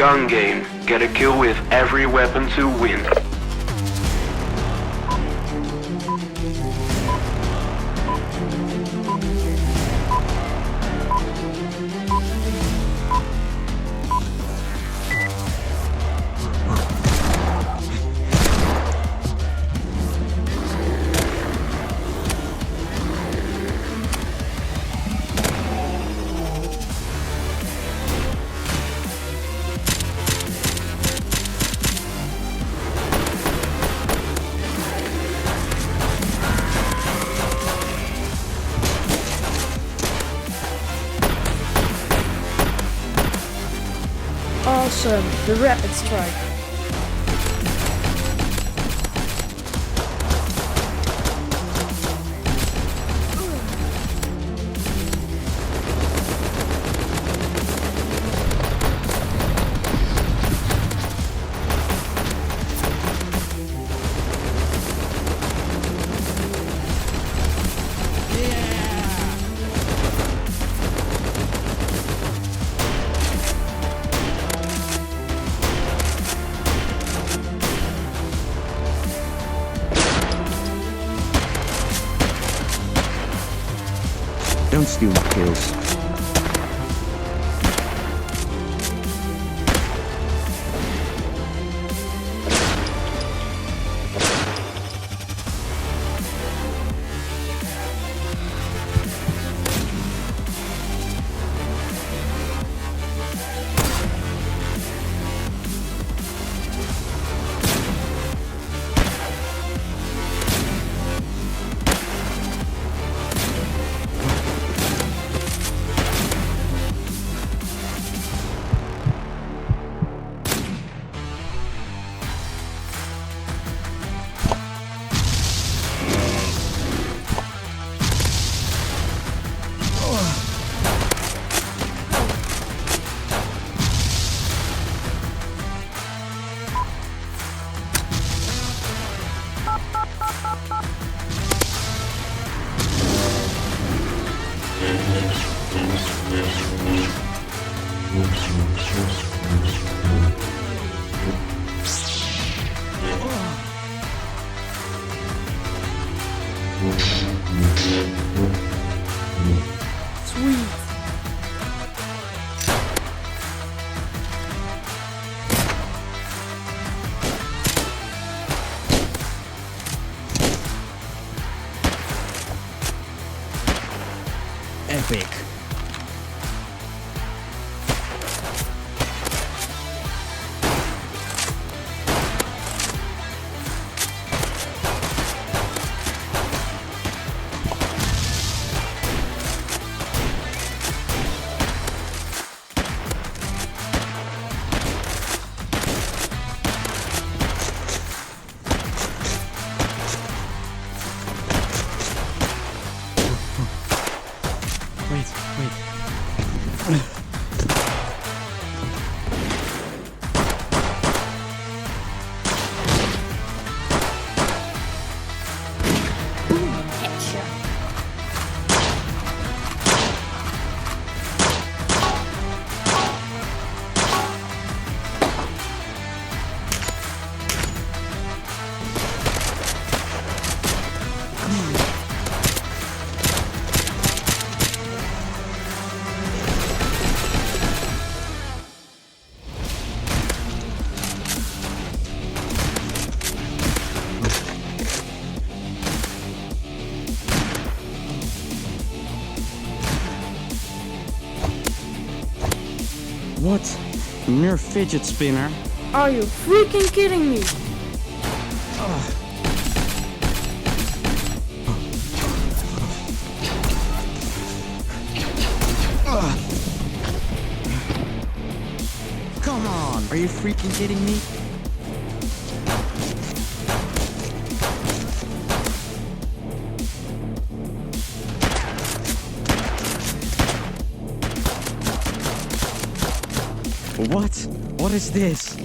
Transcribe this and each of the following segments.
Gun Game. Get a kill with every weapon to win. Awesome, the rapid strike. Don't steal my kills. Sweet. Epic. Wait. What? Nerf fidget spinner? Are you freaking kidding me? Come on! Are you freaking kidding me? What? What is this?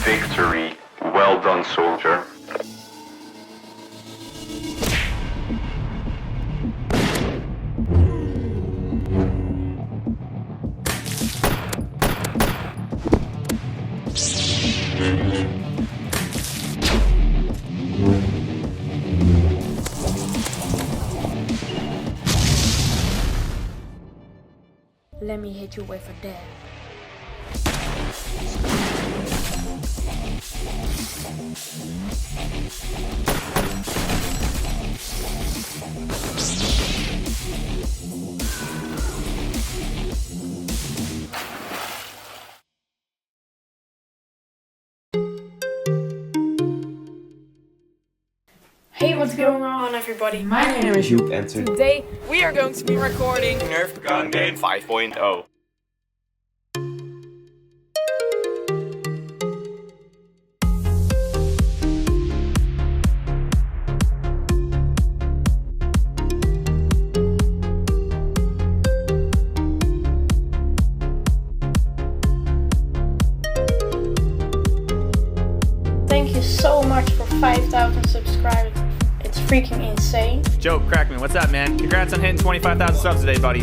Victory. Well done, soldier. Let me hit you with a dab. Hey, what's going on, everybody? My name is Joep, and Today we are going to be recording Nerf Gun Game 5.0. Thank you so much for 5,000 subscribers. It's freaking insane. Joep Kraakman, what's up, man? Congrats on hitting 25,000 subs today, buddy.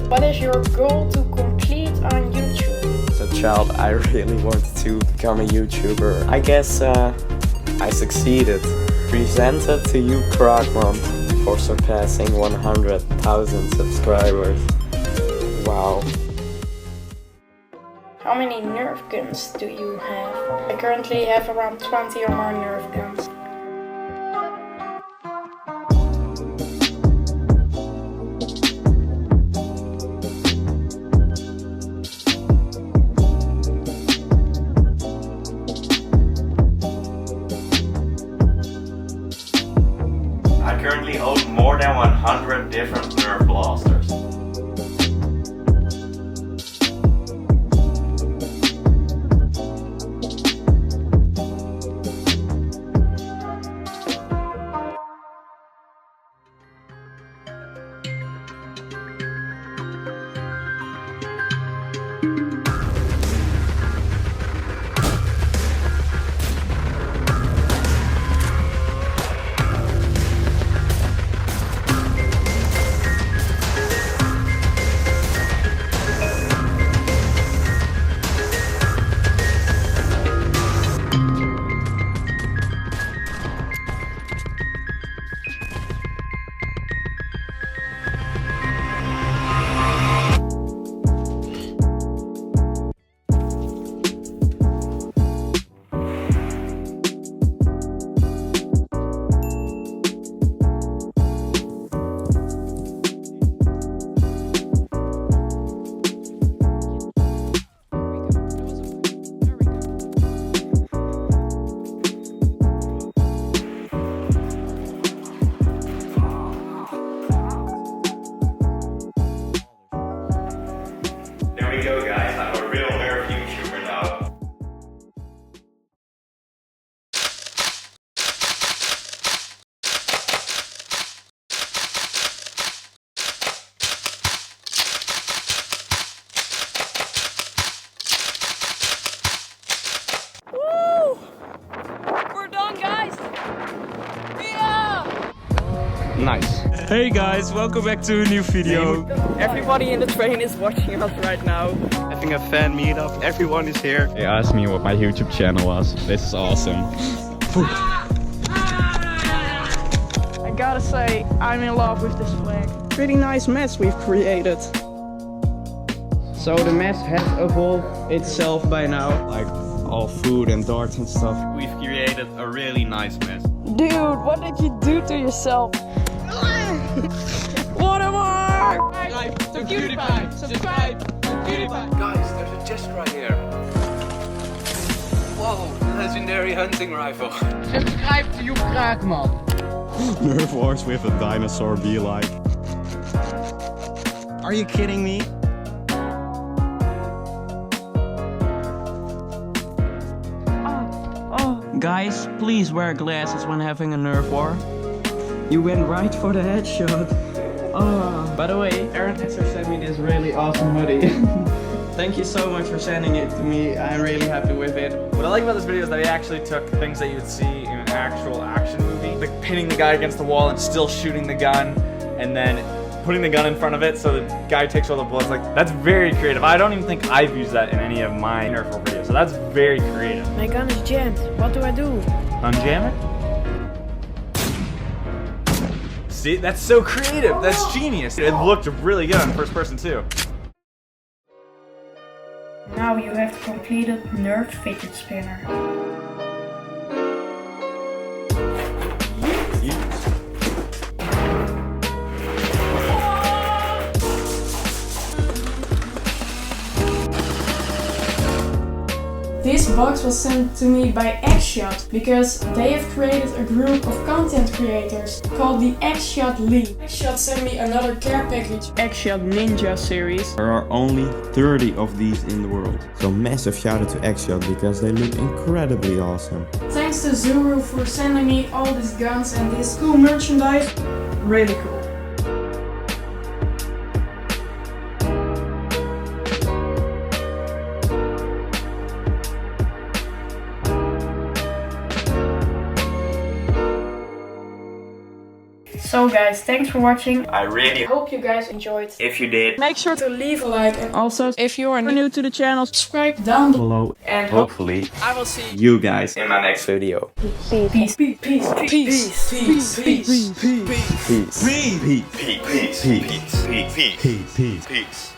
What is your goal to complete on YouTube? As a child, I really wanted to become a YouTuber. I guess I succeeded. Presented to Joep Kraakman for surpassing 100,000 subscribers. Wow. How many Nerf guns do you have? I currently have around 20 or more Nerf guns. I currently own more than 100 different Nerf blasters. There we go, guys. I'm a real Nerf YouTuber now. Woo! We're done, guys! Yeah! Nice. Hey guys, welcome back to a new video. Everybody in the train is watching us right now. Having a fan meetup, everyone is here. They asked me what my YouTube channel was. This is awesome. I gotta say, I'm in love with this flag. Pretty nice mess we've created. So the mess has evolved itself by now. Like all food and darts and stuff. We've created a really nice mess. Dude, what did you do to yourself? What am I? Subscribe. Guys, there's a chest right here. Whoa, legendary hunting rifle. Subscribe to Joep Kraakman. Nerf Wars with a dinosaur be like. Are you kidding me? Guys, please wear glasses when having a Nerf War. You went right for the headshot. By the way, Esser sent me this really awesome hoodie. Thank you so much for sending it to me. I'm really happy with it. What I like about this video is that he actually took things that you would see in an actual action movie, like pinning the guy against the wall and still shooting the gun, and then putting the gun in front of it so the guy takes all the bullets. Like, that's very creative. I don't even think I've used that in any of my Nerf War videos, so that's very creative. My gun is jammed. What do I do? Unjam it? See, that's so creative. That's genius. It looked really good on first person too. Now you have the completed Nerf fidget spinner. This box was sent to me by Axol because they have created a group of content creators called the Axol League. Axol sent me another care package. Axol Ninja series. There are only 30 of these in the world. So massive shout out to Axol because they look incredibly awesome. Thanks to Zuru for sending me all these guns and this cool merchandise. Really cool. So guys, thanks for watching. I really Hope you guys enjoyed. if you did. Make sure To leave a like and also, if you are new to the channel, subscribe down below. And hopefully I will see You guys. in my next video. Peace, peace, peace, peace, peace, peace, peace. Peace. Peace. Peace. Peace. Peace. Peace. Peace. Peace.